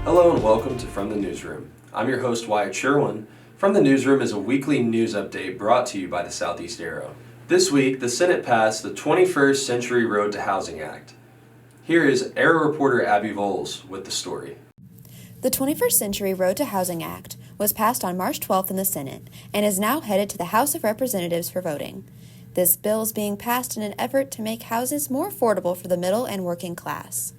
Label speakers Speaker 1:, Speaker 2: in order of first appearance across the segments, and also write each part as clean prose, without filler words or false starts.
Speaker 1: Hello and welcome to From the Newsroom. I'm your host Wyatt Sherwin. From the Newsroom is a weekly news update brought to you by the Southeast Arrow. This week, the Senate passed the 21st Century Road to Housing Act. Here is Arrow reporter Abby Volz with the story.
Speaker 2: The 21st Century Road to Housing Act was passed on March 12th in the Senate and is now headed to the House of Representatives for voting. This bill is being passed in an effort to make houses more affordable for the middle and working class.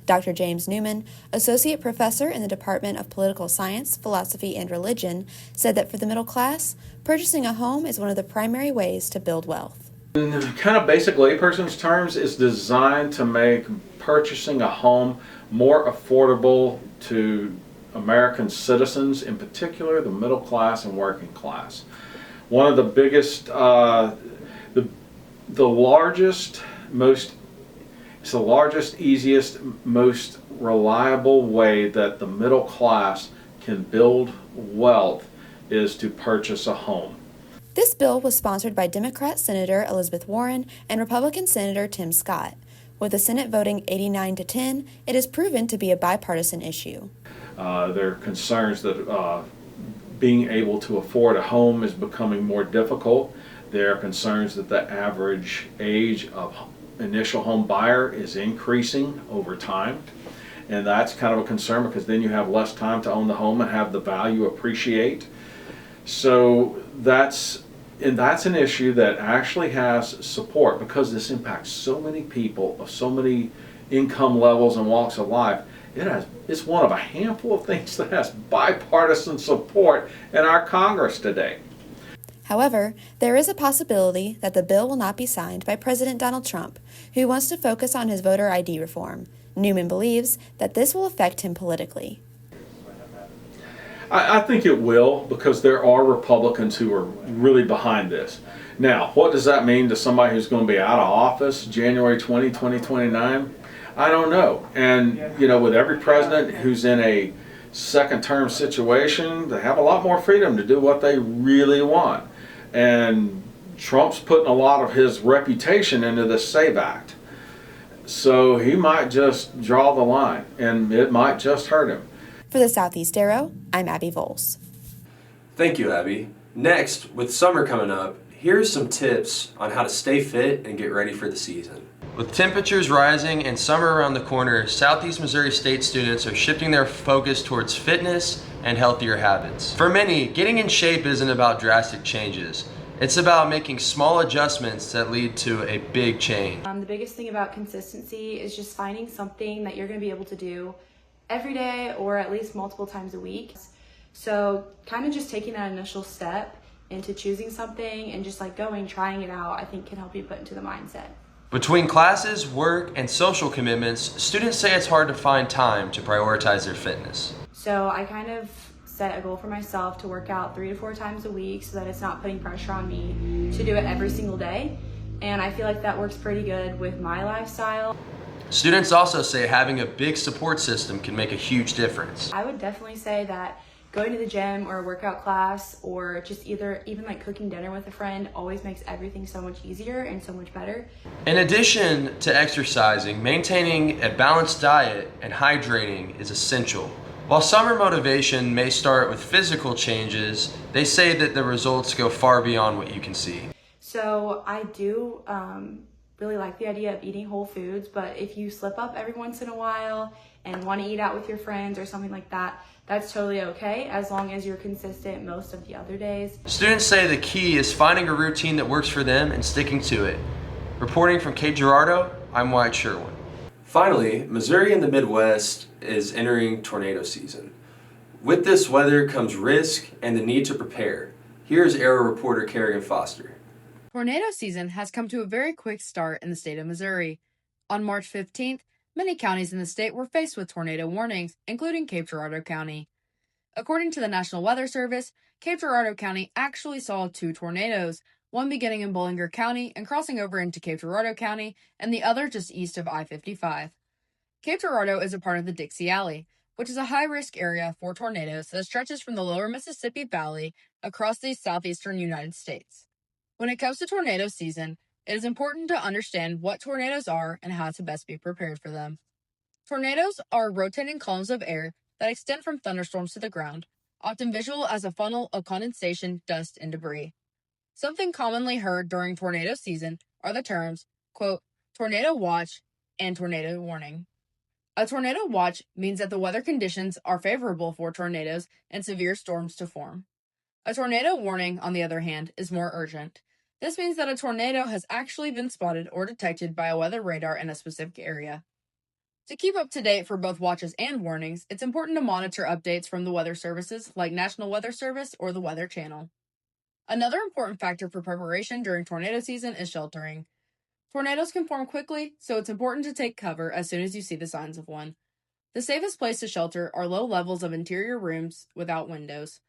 Speaker 2: Dr. James Newman, Associate Professor in the Department of Political Science, Philosophy, and Religion, said that for the middle class, purchasing a home is one of the primary ways to build wealth.
Speaker 3: In kind of basic layperson's terms, it's designed to make purchasing a home more affordable to American citizens, in particular the middle class and working class. One of the biggest, the largest, easiest, most reliable way that the middle class can build wealth is to purchase a home.
Speaker 2: This bill was sponsored by Democrat Senator Elizabeth Warren and Republican Senator Tim Scott. With the Senate voting 89-10, it has proven to be a bipartisan issue.
Speaker 3: There are concerns that being able to afford a home is becoming more difficult. There are concerns that the average age of initial home buyer is increasing over time, and that's kind of a concern because then you have less time to own the home and have the value appreciate. So that's an issue that actually has support because this impacts so many people of so many income levels and walks of life. It's one of a handful of things that has bipartisan support in our Congress today.
Speaker 2: However, there is a possibility that the bill will not be signed by President Donald Trump, who wants to focus on his voter ID reform. Newman believes that this will affect him politically.
Speaker 3: I think it will because there are Republicans who are really behind this. Now, what does that mean to somebody who's going to be out of office January 2029? I don't know. And, with every president who's in a second term situation, they have a lot more freedom to do what they really want. And Trump's putting a lot of his reputation into the SAVE Act. So he might just draw the line, and it might just hurt him.
Speaker 2: For the Southeast Arrow, I'm Abby Volz.
Speaker 1: Thank you, Abby. Next, with summer coming up, here's some tips on how to stay fit and get ready for the season. With temperatures rising and summer around the corner, Southeast Missouri State students are shifting their focus towards fitness and healthier habits. For many, getting in shape isn't about drastic changes. It's about making small adjustments that lead to a big change.
Speaker 4: The biggest thing about consistency is just finding something that you're going to be able to do every day or at least multiple times a week. So kind of just taking that initial step into choosing something and just trying it out, I think can help you put into the mindset.
Speaker 1: Between classes, work, and social commitments, students say it's hard to find time to prioritize their fitness.
Speaker 4: So I kind of set a goal for myself to work out 3 to 4 times a week so that it's not putting pressure on me to do it every single day. And I feel like that works pretty good with my lifestyle.
Speaker 1: Students also say having a big support system can make a huge difference.
Speaker 4: I would definitely say that going to the gym or a workout class or just even cooking dinner with a friend always makes everything so much easier and so much better.
Speaker 1: In addition to exercising, maintaining a balanced diet and hydrating is essential. While summer motivation may start with physical changes, they say that the results go far beyond what you can see.
Speaker 4: So I do really like the idea of eating whole foods, but if you slip up every once in a while and want to eat out with your friends or something like that, that's totally okay as long as you're consistent most of the other days.
Speaker 1: Students say the key is finding a routine that works for them and sticking to it. Reporting from Cape Girardeau, I'm Wyatt Sherwin. Finally, Missouri and the Midwest is entering tornado season. With this weather comes risk and the need to prepare. Here's Arrow reporter Kerrigan Foster.
Speaker 5: Tornado season has come to a very quick start in the state of Missouri. On March 15th, many counties in the state were faced with tornado warnings, including Cape Girardeau County. According to the National Weather Service, Cape Girardeau County actually saw 2 tornadoes, one beginning in Bollinger County and crossing over into Cape Girardeau County, and the other just east of I-55. Cape Girardeau is a part of the Dixie Alley, which is a high-risk area for tornadoes that stretches from the lower Mississippi Valley across the southeastern United States. When it comes to tornado season, it is important to understand what tornadoes are and how to best be prepared for them. Tornadoes are rotating columns of air that extend from thunderstorms to the ground, often visual as a funnel of condensation, dust, and debris. Something commonly heard during tornado season are the terms, quote, tornado watch and tornado warning. A tornado watch means that the weather conditions are favorable for tornadoes and severe storms to form. A tornado warning, on the other hand, is more urgent. This means that a tornado has actually been spotted or detected by a weather radar in a specific area. To keep up to date for both watches and warnings, it's important to monitor updates from the weather services like National Weather Service or the Weather Channel. Another important factor for preparation during tornado season is sheltering. Tornadoes can form quickly, so it's important to take cover as soon as you see the signs of one. The safest place to shelter are low levels of interior rooms without windows.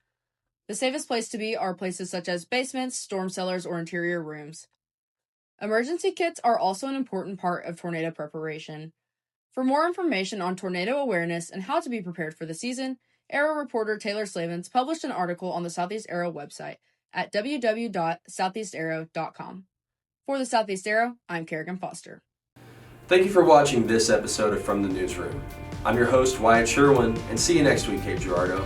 Speaker 5: The safest place to be are places such as basements, storm cellars, or interior rooms. Emergency kits are also an important part of tornado preparation. For more information on tornado awareness and how to be prepared for the season, Arrow reporter Taylor Slavens published an article on the Southeast Arrow website at www.southeastarrow.com. For the Southeast Arrow, I'm Kerrigan Foster.
Speaker 1: Thank you for watching this episode of From the Newsroom. I'm your host, Wyatt Sherwin, and see you next week, Cape Girardeau.